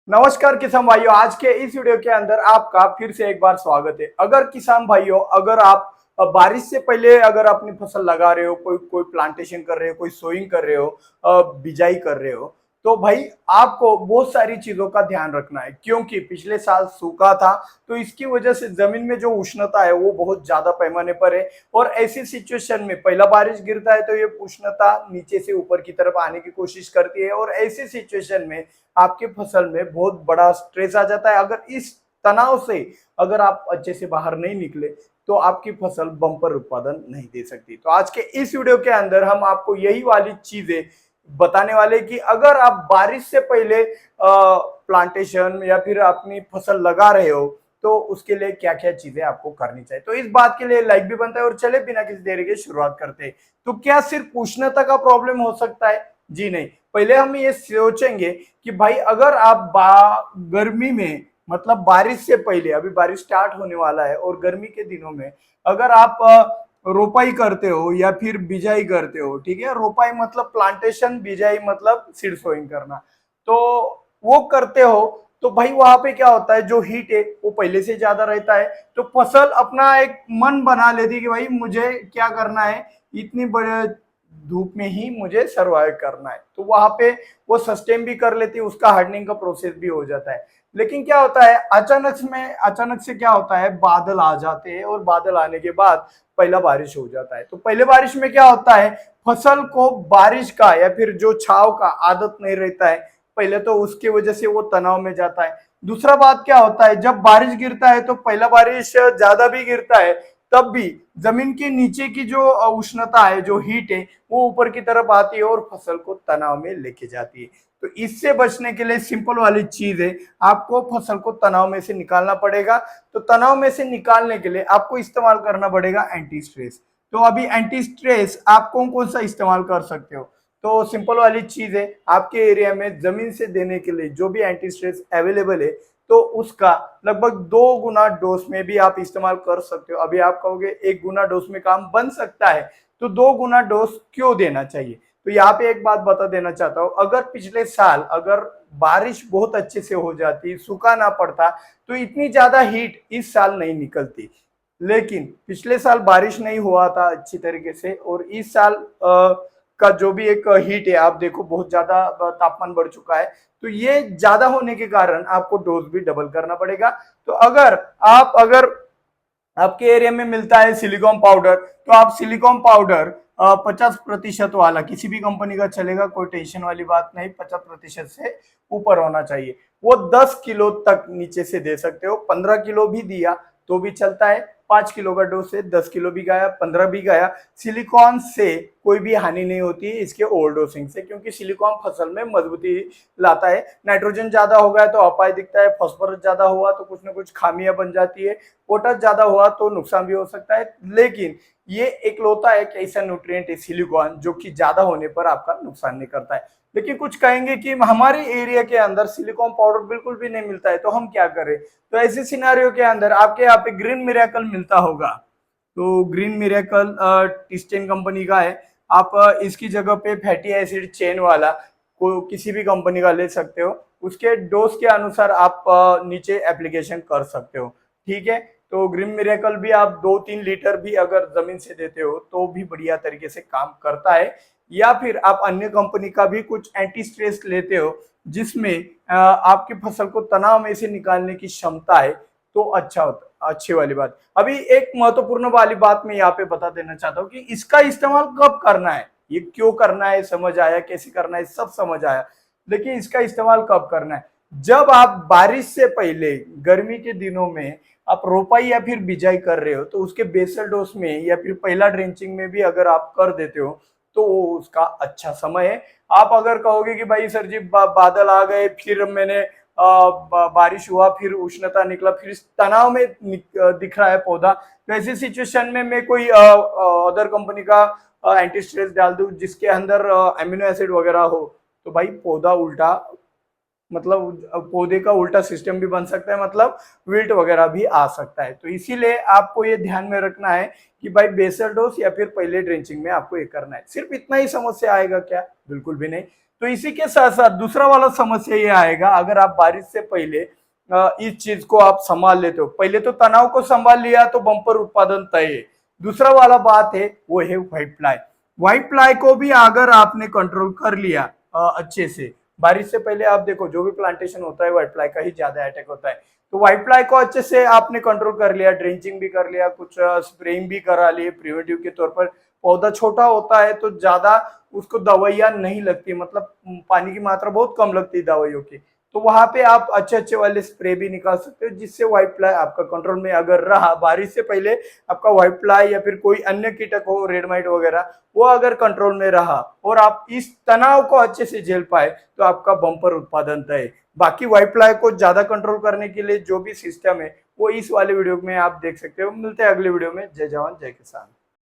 नमस्कार किसान भाइयों, आज के इस वीडियो के अंदर आपका फिर से एक बार स्वागत है। अगर किसान भाइयों, अगर आप बारिश से पहले अगर अपनी फसल लगा रहे हो, कोई कोई प्लांटेशन कर रहे हो, कोई सोइंग कर रहे हो, बिजाई कर रहे हो, तो भाई आपको बहुत सारी चीजों का ध्यान रखना है। क्योंकि पिछले साल सूखा था, तो इसकी वजह से जमीन में जो उष्णता है वो बहुत ज्यादा पैमाने पर है। और ऐसी सिचुएशन में पहला बारिश गिरता है तो ये उष्णता नीचे से ऊपर की तरफ आने की कोशिश करती है, और ऐसी सिचुएशन में आपके फसल में बहुत बड़ा स्ट्रेस आ जाता है। अगर इस तनाव से अगर आप अच्छे से बाहर नहीं निकले तो आपकी फसल बम्पर उत्पादन नहीं दे सकती। तो आज के इस वीडियो के अंदर हम आपको यही वाली चीजें बताने वाले कि अगर आप बारिश से पहले प्लांटेशन या फिर अपनी फसल लगा रहे हो तो उसके लिए क्या क्या चीजें आपको करनी चाहिए। तो इस बात के लिए लाइक भी बनता है। और चले बिना किसी देरी के शुरुआत करते हैं। तो क्या सिर्फ उष्णता का प्रॉब्लम हो सकता है? जी नहीं। पहले हम ये सोचेंगे कि भाई अगर आप गर्मी में, मतलब बारिश से पहले, अभी बारिश स्टार्ट होने वाला है और गर्मी के दिनों में अगर आप रोपाई करते हो या फिर बिजाई करते हो, ठीक है, रोपाई मतलब प्लांटेशन, बिजाई मतलब सीड सोइंग करना, तो वो करते हो, तो भाई वहां पे क्या होता है, जो हीट है वो पहले से ज्यादा रहता है। तो फसल अपना एक मन बना लेती है कि भाई मुझे क्या करना है, इतनी बड़े धूप में ही मुझे सर्वाइव करना है। तो वहां पे वो सस्टेन भी कर लेती है, उसका हार्डनिंग का प्रोसेस भी हो जाता है। लेकिन क्या होता है, अचानक से क्या होता है, बादल आ जाते हैं, और बादल आने के बाद पहला बारिश हो जाता है। तो पहले बारिश में क्या होता है, फसल को बारिश का या फिर जो छाव का आदत नहीं रहता है, पहले तो उसकी वजह से वो तनाव में जाता है। दूसरा बात क्या होता है, जब बारिश गिरता है तो पहला बारिश ज्यादा भी गिरता है, तब भी जमीन के नीचे की जो उष्णता है, जो हीट है, वो ऊपर की तरफ आती है और फसल को तनाव में लेके जाती है। तो इससे बचने के लिए सिंपल वाली चीज है, आपको फसल को तनाव में से निकालना पड़ेगा। तो तनाव में से निकालने के लिए आपको इस्तेमाल करना पड़ेगा एंटी स्ट्रेस। तो अभी एंटी स्ट्रेस आप कौन कौन सा इस्तेमाल कर सकते हो? तो सिंपल वाली चीज है, आपके एरिया में जमीन से देने के लिए जो भी एंटी स्ट्रेस अवेलेबल है, तो उसका लगभग 2 गुना डोज में भी आप इस्तेमाल कर सकते हो। अभी आप कहोगे 1 गुना डोज में काम बन सकता है, तो 2 गुना डोज क्यों देना चाहिए? तो यहाँ पे एक बात बता देना चाहता हूँ, अगर पिछले साल अगर बारिश बहुत अच्छे से हो जाती, सूखा ना पड़ता, तो इतनी ज्यादा हीट इस साल नहीं निकलती। लेकिन पिछले साल बारिश नहीं हुआ था अच्छी तरीके से, और इस साल का जो भी एक हीट है, आप देखो बहुत ज्यादा तापमान बढ़ चुका है। तो ये ज्यादा होने के कारण आपको डोज भी डबल करना पड़ेगा। तो अगर आपके एरिया में मिलता है सिलिकॉन पाउडर, तो आप सिलिकॉन पाउडर 50% वाला किसी भी कंपनी का चलेगा, कोई टेंशन वाली बात नहीं। 50% से ऊपर होना चाहिए। वो 10 किलो तक नीचे से दे सकते हो, 15 किलो भी दिया तो भी चलता है। 5 किलो का डोज से 10 किलो भी गया, 15 भी गया। सिलिकॉन से कोई भी हानि नहीं होती है इसके ओवर डोसिंग से, क्योंकि सिलिकॉन फसल में मजबूती लाता है। नाइट्रोजन ज्यादा हो गया तो अपाय दिखता है, फास्फोरस ज्यादा हुआ तो कुछ ना कुछ खामियां बन जाती है, पोटास ज्यादा हुआ तो नुकसान भी हो सकता है। लेकिन ये एकलौता एक ऐसा न्यूट्रिएंट है सिलिकॉन, जो कि ज्यादा होने पर आपका नुकसान नहीं करता है। लेकिन कुछ कहेंगे कि हमारे एरिया के अंदर सिलिकॉन पाउडर बिल्कुल भी नहीं मिलता है, तो हम क्या करें? तो ऐसे सिनारियो के अंदर आपके यहाँ पे ग्रीन मिरेकल मिलता होगा। तो ग्रीन मिरेकल टिस्टेन कंपनी का है। आप इसकी जगह पे फैटी एसिड चेन वाला को किसी भी कंपनी का ले सकते हो। उसके डोज के अनुसार आप नीचे एप्लीकेशन कर सकते हो, ठीक है। तो ग्रीन मिरेकल भी आप 2-3 लीटर भी अगर जमीन से देते हो तो भी बढ़िया तरीके से काम करता है। या फिर आप अन्य कंपनी का भी कुछ एंटी स्ट्रेस लेते हो, जिसमें आपकी फसल को तनाव में से निकालने की क्षमता है, तो अच्छा होता, अच्छी वाली बात। अभी एक महत्वपूर्ण वाली बात मैं यहाँ पे बता देना चाहता हूँ कि इसका इस्तेमाल कब करना है, ये क्यों करना है समझ आया, कैसे करना है सब समझ आया। लेकिन इसका इस्तेमाल कब करना है, जब आप बारिश से पहले गर्मी के दिनों में आप रोपाई या फिर बिजाई कर रहे हो, तो उसके बेसल डोज में या फिर पहला ड्रेंचिंग में भी अगर आप कर देते हो तो वो उसका अच्छा समय है। आप अगर कहोगे कि भाई सर जी बादल आ गए, फिर मैंने बारिश हुआ, फिर उष्णता निकला, फिर इस तनाव में दिख रहा है पौधा, तो ऐसी सिचुएशन में मैं कोई अदर कंपनी का एंटी स्ट्रेस डाल दूं जिसके अंदर एमिनो एसिड वगैरह हो, तो भाई पौधा उल्टा, मतलब पौधे का उल्टा सिस्टम भी बन सकता है, मतलब विल्ट वगैरह भी आ सकता है। तो इसीलिए आपको ये ध्यान में रखना है कि भाई बेसल डोज या फिर पहले ड्रेंचिंग में आपको ये करना है। सिर्फ इतना ही समस्या आएगा क्या? बिल्कुल भी नहीं। तो इसी के साथ साथ दूसरा वाला समस्या ये आएगा, अगर आप बारिश से पहले इस चीज को आप संभाल लेते हो, पहले तो तनाव को संभाल लिया तो बम्पर उत्पादन तय है। दूसरा वाला बात है वो है व्हाइट फ्लाई। व्हाइट फ्लाई को भी अगर आपने कंट्रोल कर लिया अच्छे से, बारिश से पहले आप देखो जो भी प्लांटेशन होता है व्हाइट फ्लाई का ही ज्यादा अटैक होता है, तो व्हाइट फ्लाई को अच्छे से आपने कंट्रोल कर लिया, ड्रेंचिंग भी कर लिया, कुछ स्प्रेइंग भी करा लिए प्रिवेंटिव के तौर पर। पौधा छोटा होता है तो ज्यादा उसको दवाइयां नहीं लगती, मतलब पानी की मात्रा बहुत कम लगती है दवाइयों की, तो वहां पे आप अच्छे अच्छे वाले स्प्रे भी निकाल सकते हो, जिससे व्हाइट फ्लाई आपका कंट्रोल में अगर रहा। बारिश से पहले आपका व्हाइट फ्लाई या फिर कोई अन्य कीटक हो, रेड माइट वगैरह, वो अगर कंट्रोल में रहा और आप इस तनाव को अच्छे से झेल पाए तो आपका बम्पर उत्पादन तय। बाकी व्हाइट फ्लाई को ज्यादा कंट्रोल करने के लिए जो भी सिस्टम है वो इस वाले वीडियो में आप देख सकते हो। मिलते हैं अगले वीडियो में। जय जवान जय किसान।